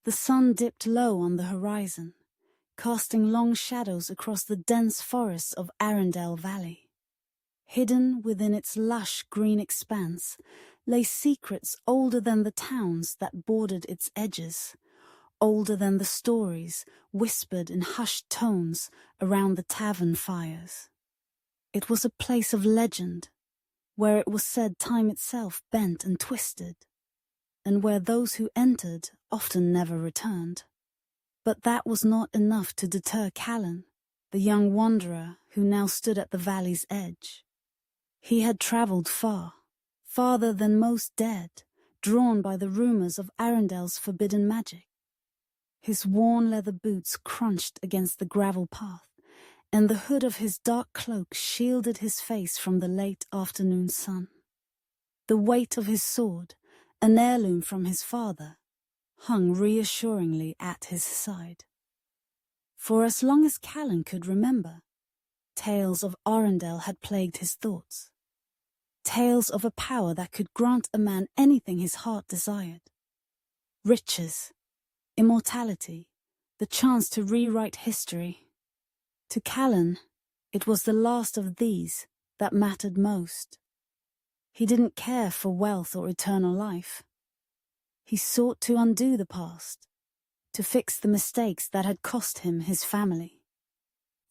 The sun dipped low on the horizon, casting long shadows across the dense forests of Arendelle Valley. Hidden within its lush green expanse lay secrets older than the towns that bordered its edges, older than the stories whispered in hushed tones around the tavern fires. It was a place of legend, where it was said time itself bent and twisted, and where those who entered often never returned. But that was not enough to deter Callan, the young wanderer who now stood at the valley's edge. He had travelled far, farther than most dared, drawn by the rumours of Arendelle's forbidden magic. His worn leather boots crunched against the gravel path, and the hood of his dark cloak shielded his face from the late afternoon sun. The weight of his sword, an heirloom from his father, hung reassuringly at his side. For as long as Callan could remember, tales of Arendelle had plagued his thoughts. Tales of a power that could grant a man anything his heart desired. Riches, immortality, the chance to rewrite history. To Callan, it was the last of these that mattered most. He didn't care for wealth or eternal life. He sought to undo the past, to fix the mistakes that had cost him his family.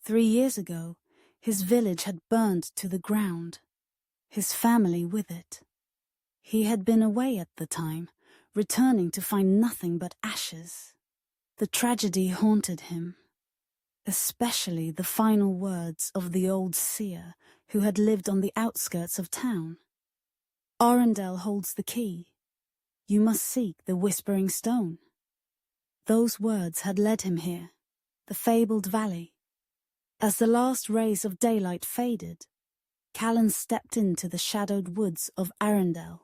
3 years ago, his village had burned to the ground, his family with it. He had been away at the time, returning to find nothing but ashes. The tragedy haunted him, especially the final words of the old seer who had lived on the outskirts of town. Arendelle holds the key. You must seek the Whispering Stone. Those words had led him here, the fabled valley. As the last rays of daylight faded, Callan stepped into the shadowed woods of Arendelle,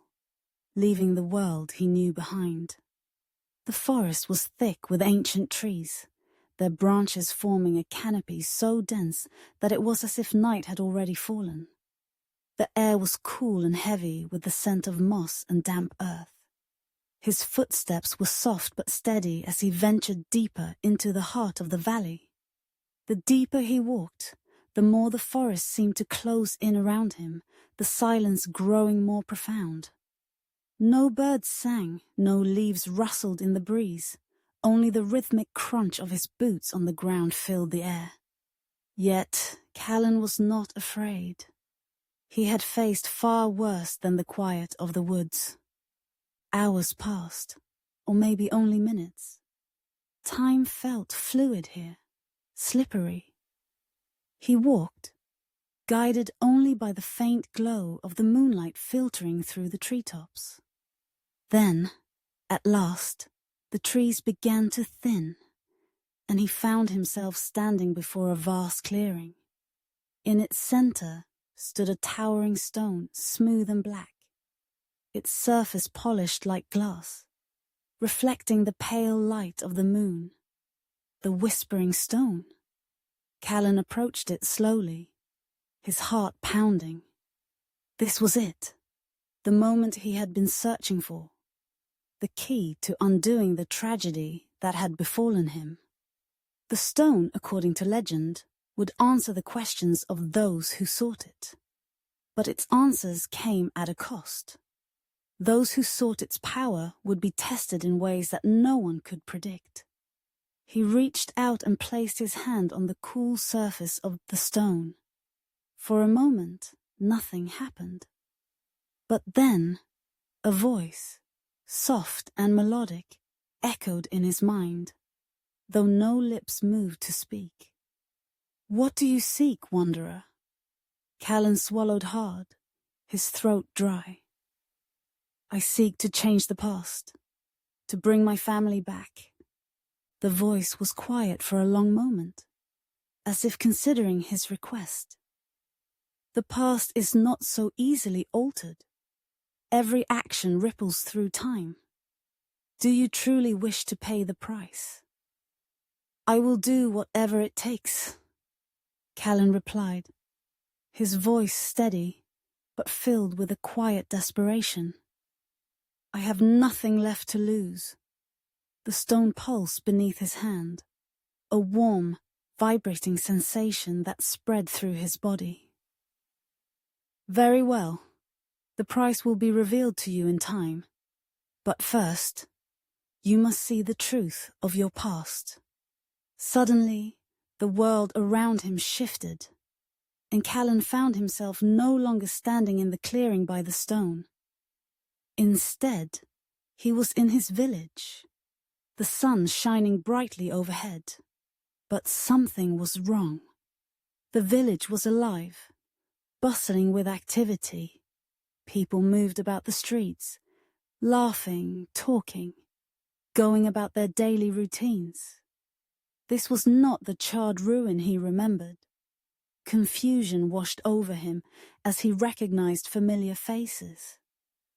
leaving the world he knew behind. The forest was thick with ancient trees, their branches forming a canopy so dense that it was as if night had already fallen. The air was cool and heavy with the scent of moss and damp earth. His footsteps were soft but steady as he ventured deeper into the heart of the valley. The deeper he walked, the more the forest seemed to close in around him, the silence growing more profound. No birds sang, no leaves rustled in the breeze, only the rhythmic crunch of his boots on the ground filled the air. Yet Callan was not afraid. He had faced far worse than the quiet of the woods. Hours passed, or maybe only minutes. Time felt fluid here, slippery. He walked, guided only by the faint glow of the moonlight filtering through the treetops. Then, at last, the trees began to thin, and he found himself standing before a vast clearing. In its center stood a towering stone, smooth and black, its surface polished like glass, reflecting the pale light of the moon. The Whispering Stone. Callan approached it slowly, his heart pounding. This was it, the moment he had been searching for, the key to undoing the tragedy that had befallen him. The stone, according to legend, would answer the questions of those who sought it. But its answers came at a cost. Those who sought its power would be tested in ways that no one could predict. He reached out and placed his hand on the cool surface of the stone. For a moment, nothing happened. But then, a voice, soft and melodic, echoed in his mind, though no lips moved to speak. "What do you seek, wanderer?" Callan swallowed hard, his throat dry. "I seek to change the past, to bring my family back." The voice was quiet for a long moment, as if considering his request. The past is not so easily altered. Every action ripples through time. Do you truly wish to pay the price? "I will do whatever it takes," Callan replied, his voice steady, but filled with a quiet desperation. "I have nothing left to lose. The The stone pulsed beneath his hand, a warm, vibrating sensation that spread through his body. Very well. The price will be revealed to you in time. But first, you must see the truth of your past. Suddenly, the world around him shifted, and Callan found himself no longer standing in the clearing by the stone. Instead, he was in his village, the sun shining brightly overhead. But something was wrong. The village was alive, bustling with activity. People moved about the streets, laughing, talking, going about their daily routines. This was not the charred ruin he remembered. Confusion washed over him as he recognized familiar faces.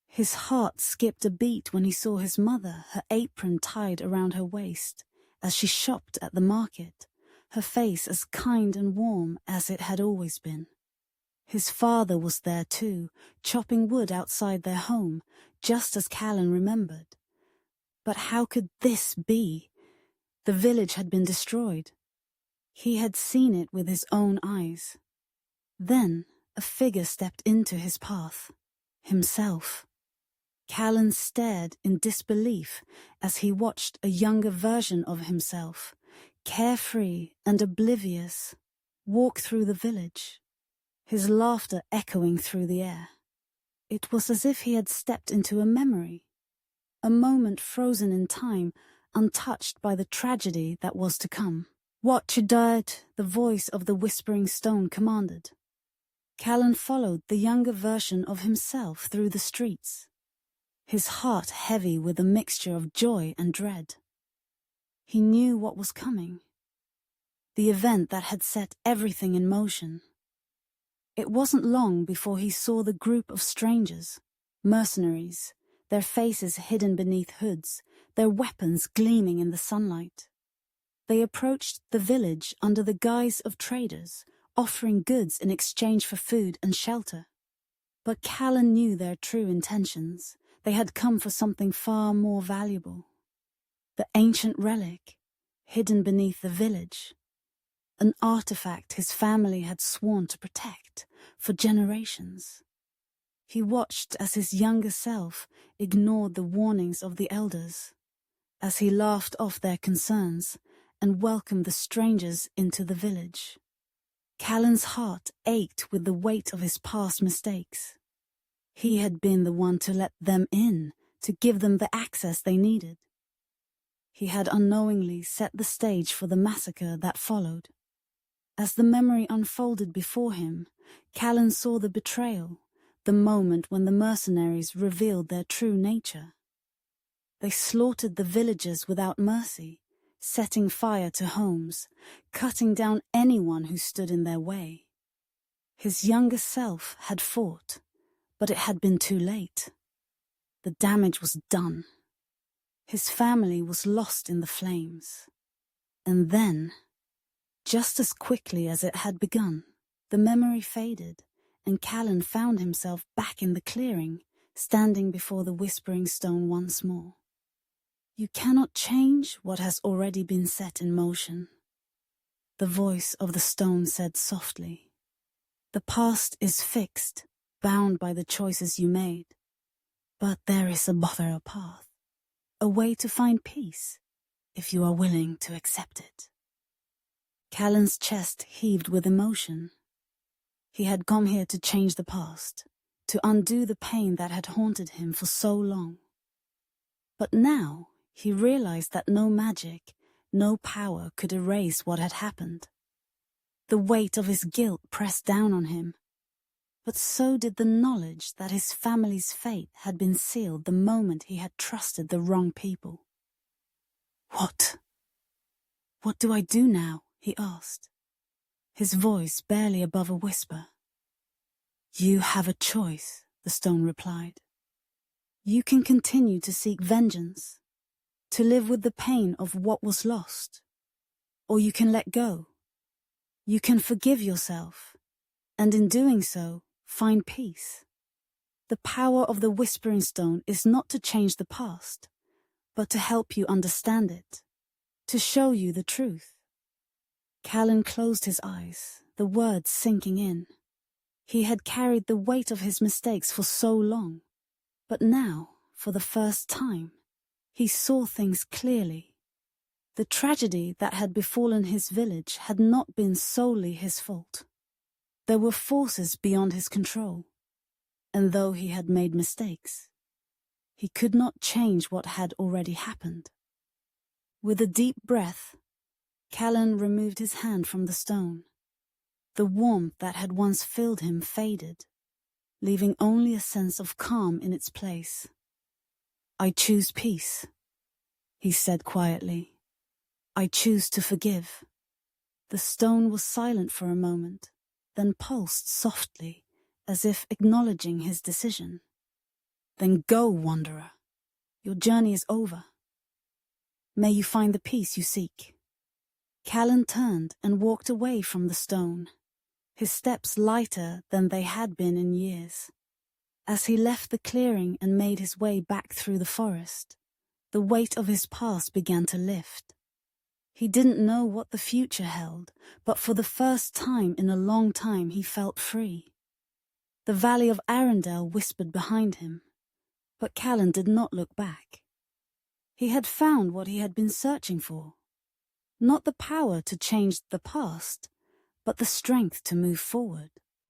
His heart skipped a beat when he saw his mother, her apron tied around her waist, as she shopped at the market, her face as kind and warm as it had always been. His father was there too, chopping wood outside their home, just as Callan remembered. But how could this be? The village had been destroyed. He had seen it with his own eyes. Then a figure stepped into his path. Himself. Callan stared in disbelief as he watched a younger version of himself, carefree and oblivious, walk through the village, his laughter echoing through the air. It was as if he had stepped into a memory, a moment frozen in time, untouched by the tragedy that was to come. "What you did," the voice of the whispering stone commanded. Callan followed the younger version of himself through the streets, his heart heavy with a mixture of joy and dread. He knew what was coming, the event that had set everything in motion. It wasn't long before he saw the group of strangers, mercenaries, their faces hidden beneath hoods, their weapons gleaming in the sunlight. They approached the village under the guise of traders, offering goods in exchange for food and shelter. But Callan knew their true intentions. They had come for something far more valuable. The ancient relic, hidden beneath the village. An artifact his family had sworn to protect for generations. He watched as his younger self ignored the warnings of the elders, as he laughed off their concerns and welcomed the strangers into the village. Callan's heart ached with the weight of his past mistakes. He had been the one to let them in, to give them the access they needed. He had unknowingly set the stage for the massacre that followed. As the memory unfolded before him, Callan saw the betrayal, the moment when the mercenaries revealed their true nature. They slaughtered the villagers without mercy, setting fire to homes, cutting down anyone who stood in their way. His younger self had fought, but it had been too late. The damage was done. His family was lost in the flames. And then, just as quickly as it had begun, the memory faded, and Callan found himself back in the clearing, standing before the whispering stone once more. You cannot change what has already been set in motion. The voice of the stone said softly. The past is fixed, bound by the choices you made. But there is a better path, a way to find peace, if you are willing to accept it. Callan's chest heaved with emotion. He had come here to change the past, to undo the pain that had haunted him for so long. But now he realized that no magic, no power could erase what had happened. The weight of his guilt pressed down on him, but so did the knowledge that his family's fate had been sealed the moment he had trusted the wrong people. What do I do now? He asked, his voice barely above a whisper. You have a choice, the stone replied. You can continue to seek vengeance, to live with the pain of what was lost, or you can let go. You can forgive yourself, and in doing so, find peace. The power of the Whispering Stone is not to change the past, but to help you understand it, to show you the truth. Callan closed his eyes, the words sinking in. He had carried the weight of his mistakes for so long, but now, for the first time, he saw things clearly. The tragedy that had befallen his village had not been solely his fault. There were forces beyond his control, and though he had made mistakes, he could not change what had already happened. With a deep breath, Callan removed his hand from the stone. The warmth that had once filled him faded, leaving only a sense of calm in its place. "I choose peace," he said quietly. "I choose to forgive." The stone was silent for a moment, then pulsed softly, as if acknowledging his decision. "Then go, wanderer. Your journey is over. May you find the peace you seek." Callan turned and walked away from the stone, his steps lighter than they had been in years. As he left the clearing and made his way back through the forest, the weight of his past began to lift. He didn't know what the future held, but for the first time in a long time he felt free. The valley of Arendelle whispered behind him, but Callan did not look back. He had found what he had been searching for. Not the power to change the past, but the strength to move forward.